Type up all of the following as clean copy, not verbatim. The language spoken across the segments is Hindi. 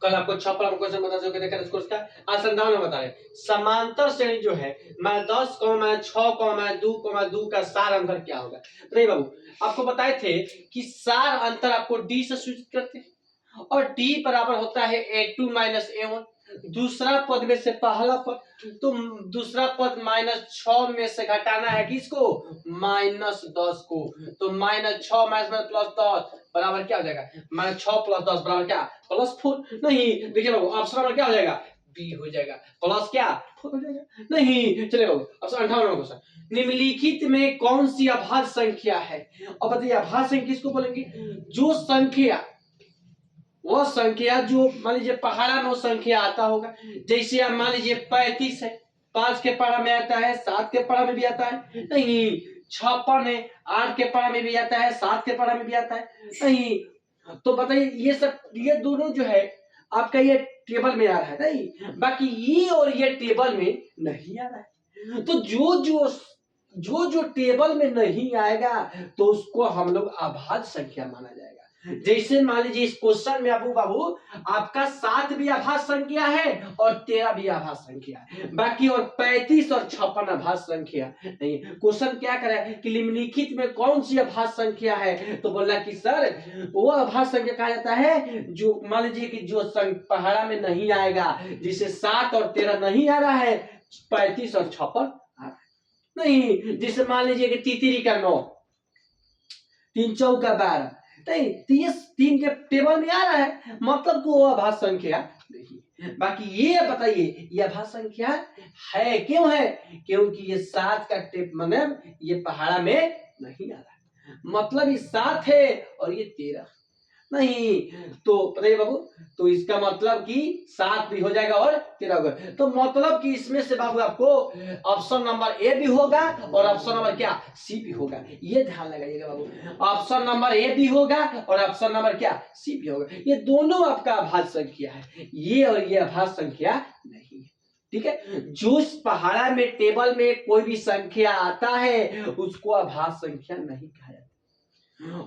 कल आपको 6 पर क्वेश्चन बता चुके थे इस कोर्स का। आज संधान में बता रहे समांतर श्रेणी जो है मैं 10, 6, 2, का सार अंतर क्या होगा। नहीं बाबू, आपको बताए थे कि सार अंतर आपको डी से सूचित करते हैं और डी बराबर होता है a2 माइनस a1। दूसरा पद में से पहला पद, तो दूसरा पद -6 में से घटाना है किसको, -10 को। तो -6 माइनस +10 बराबर क्या हो जाएगा, -6 + 10 बराबर क्या, +4। नहीं देखिए बाबू, ऑप्शन नंबर क्या हो जाएगा, बी हो जाएगा। प्लस क्या 4 हो जाएगा। नहीं चले बाबू, ऑप्शन 58 क्वेश्चन, निम्नलिखित में कौन सी अभाज्य संख्या है। और बताइए अभाज्य संख्या किसको बोलेंगे, जो संख्या, वह संख्या जो मान लीजिए पहाड़ा में वो संख्या आता होगा। जैसे आप मान लीजिए 35 है, 5 के पहाड़ा में आता है, 7 के पहाड़ा में भी आता है। नहीं 56 है, 8 के पहाड़ा में भी आता है, 7 के पहाड़ा में भी आता है। नहीं तो बताइए ये सब, ये दोनों जो है आपका ये टेबल में आ रहा है। नहीं बाकी ये और ये टेबल में नहीं आ रहा है। तो जो टेबल में नहीं आएगा तो उसको हम लोग अभाज्य संख्या माना जाएगा। जैसे मान लीजिए इस क्वेश्चन में बाबू आपका 7 भी अभाज्य संख्या है और 13 भी अभाज्य संख्या है, बाकी और 35 और 56 अभाज्य संख्या नहीं। क्वेश्चन क्या करे कि निम्नलिखित में कौन सी अभाज्य संख्या है, तो बोला कि सर वो अभाज्य संख्या कहा जाता है जो मान लीजिए कि जो पहाड़ा में नहीं आएगा, जिसे 7 और 13 नहीं आ रहा है, 35 और 56 नहीं। जिसे मान लीजिए कि तितरी का 9, 3 चौका 12, नहीं 3 के टेबल में आ रहा है, मतलब को अभाज्य संख्या नहीं। बाकी ये बताइए ये अभाज्य संख्या है क्यों है, क्योंकि ये 7 का टेप मतलब ये पहाड़ा में नहीं आ रहा है, मतलब ये 7 है और ये 13 नहीं। तो बताइए बाबू, तो इसका मतलब कि 7 भी हो जाएगा और 13 होगा। तो मतलब कि इसमें से बाबू आपको ऑप्शन नंबर ए भी होगा और ऑप्शन नंबर क्या, सी भी होगा। ये ध्यान लगाइएगा बाबू, ऑप्शन नंबर ए भी होगा और ऑप्शन नंबर क्या, सी भी होगा। ये दोनों आपका अभाज्य संख्या है, ये और ये अभाज्य संख्या नहीं है। ठीक है, जो पहाड़ा में टेबल में कोई भी संख्या आता है उसको अभाज्य संख्या नहीं कहा जाता।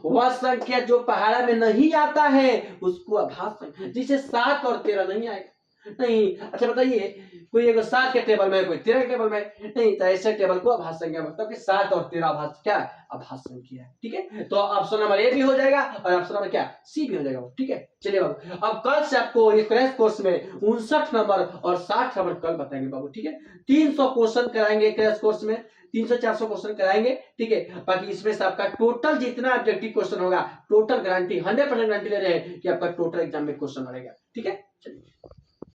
वह संख्या जो पहाड़ा में नहीं आता है उसको अभाज्य संख्या, जिसे 7 और 13 नहीं आएगा। नहीं अच्छा बताइए, कोई एक 7 के टेबल में कोई 13 के टेबल में नहीं, तो ऐसे टेबल को अभाज्य संख्या मतलब कि 7 और 13 अभाज्य क्या, अभाज्य संख्या है। ठीक है, तो ऑप्शन नंबर ए भी हो जाएगा और ऑप्शन नंबर क्या, सी भी हो जाएगा। ठीक है चलिए बाबू, अब कल से आपको ये क्रैश कोर्स में 59 नंबर और 60 नंबर कल बताएंगे बाबू। ठीक है, 300 क्वेश्चन कराएंगे क्रैश कोर्स में, 300-400 क्वेश्चन कराएंगे। ठीक है, बाकी इसमें से आपका टोटल जितना ऑब्जेक्टिव क्वेश्चन होगा, टोटल गारंटी 100% गारंटी ले रहे हैं कि आपका टोटल एग्जाम में क्वेश्चन बनेगा। ठीक है।